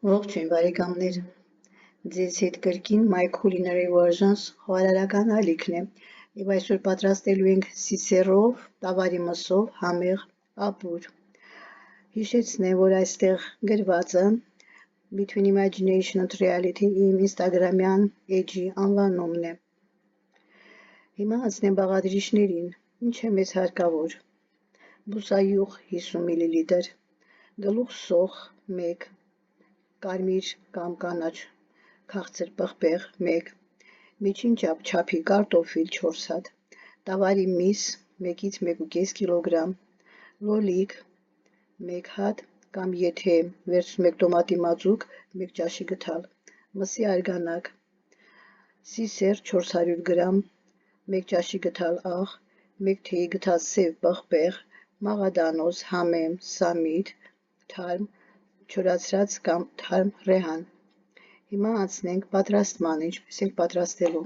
Ողջույն բարեկամներ, ձեզ հետ կրկին My Culinary Versions խոհարարական ալիքն է և այսօր պատրաստելու ենք սիսեռով, տավարի մսով համեղ ապուր։ Հիշեցնեմ, որ այստեղ գրվածը Between Imagination and Reality իմ ինստագրամյան էջի անվանումն է։ Հիմա անցնեմ բաղադրիչներին, ինչ է մեզ հարկավոր։ Բուսայուղ 50 մլ, գլուխ սոխ 1, կարմիր կամ կանաչ քաղցր պղպեղ 1, միջին չափի կարտոֆիլ 4 հատ, տավարի միս 1-ից 1.5 կգ, լոլիկ 1 հատ կամ եթե վերցնում եք տոմատի մածուկ 1 ճաշի գթալ, մսի արգանակ, սիսեր 400 գրամ, 1 ճաշի գթալ աղ, 1 թեյի գթալ սև պղպեղ, մաղադանոց, համեմ, սամիտ, թարմ չորացրած կամ թարմ ռեհան։ Հիմա անցնենք պատրաստմանը, ինչպես ենք պատրաստելու։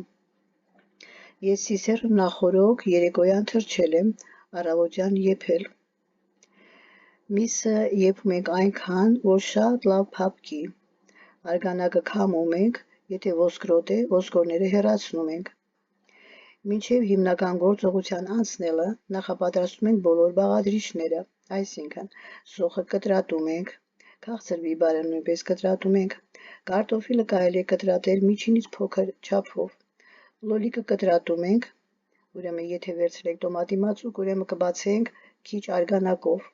Ես սիսեռը նախօրոք երեկոյան թրջել եմ, առավոտյան եփել։ Միսը եփում ենք այնքան, որ շատ լավ փափկի։ Արգանակը քամում ենք, եթե ոսկրոտ է, ոսկորները հեռացնում ենք։ Մինչև հիմնական գործողության անցնելը նախապատրաստում ենք բոլոր բաղադրիչները, այսինքն սոխը կտրատում ենք, քաղցր բիբարը նույնպես կտրատում ենք, կարտոֆիլը կարելի է կտրատել միջինից փոքր չափով, լոլիկը կտրատում ենք, ուրեմն եթե վերցրեք տոմատի մածուկ, ուրեմն կբացենք քիչ արգանակով,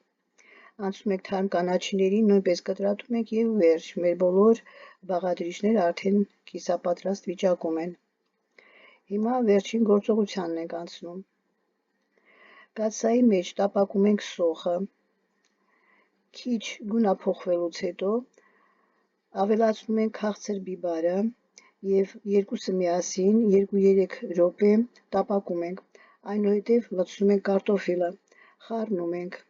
անցնում ենք թարմ կանաչիներին, նույնպես կտրատում ենք և վերջ, մեր բոլոր բաղադրիչները արդեն կիսապատրաստ վիճակում են։ Հիմա վերջին գործողությանն ենք անցնում։ Կաթսայի մեջ տապակում ենք սոխը, քիչ գունափոխվելուց հետո ավելացնում ենք քաղցր բիբարը և երկուսը միասին 2-3 րոպե տապակում ենք, այնուհետև լցնում ենք կարտոֆիլը, խառնում ենք,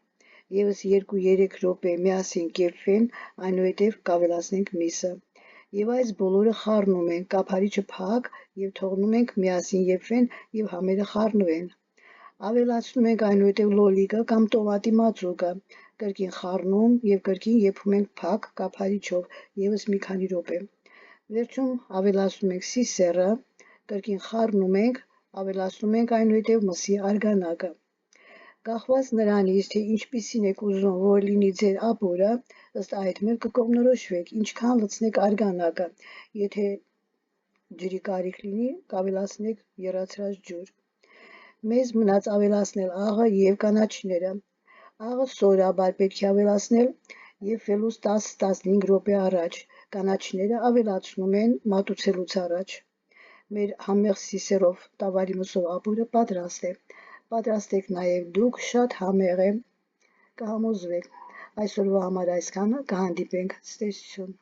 ևս 2-3 րոպե միասին կեփվեն, այնուհետև կավելացնենք միսը և այս բոլորը խառնում ենք, կափարիչը փակ և թողնում ենք միասին եփվեն և համերը խառնվեն։ Ավելացնում ենք այնուհետև լոլիկը կամ տոմատի մածուկը, կրկին խառնում և կրկին եփում ենք փակ կափարիչով ևս մի քանի րոպե։ Վերջում ավելացնում ենք սիսեռը, կրկին խառնում ենք, ավելացնում ենք այնուհետև մսի արգանակը։ Կախված նրանից, թե ինչպիսին եք ուզում, որ լինի ձեր ապուրը, ըստ այդմ էլ կկողմնորոշվեք, ինչքան լցնեք արգանակը, եթե ջրի կարիք լինի, կավելացնեք եռացրած ջուր։ Մեզ մնաց ավելացնել աղը և կանաչիները։ Աղը սովորաբար պետք է ավելացնել եփվելուց 10-15 րոպե առաջ, կանաչիները ավելացնում են մատուցելուց առաջ։ Մեր համեղ սիսեռով տավարի մսով ապուրը պատրաստ է։ Պատրաստեք նաև դուք, շատ համեղ է, կհամոզվեք։ Այսօրվա համար այսքանը, կհանդիպենք, ցտեսություն։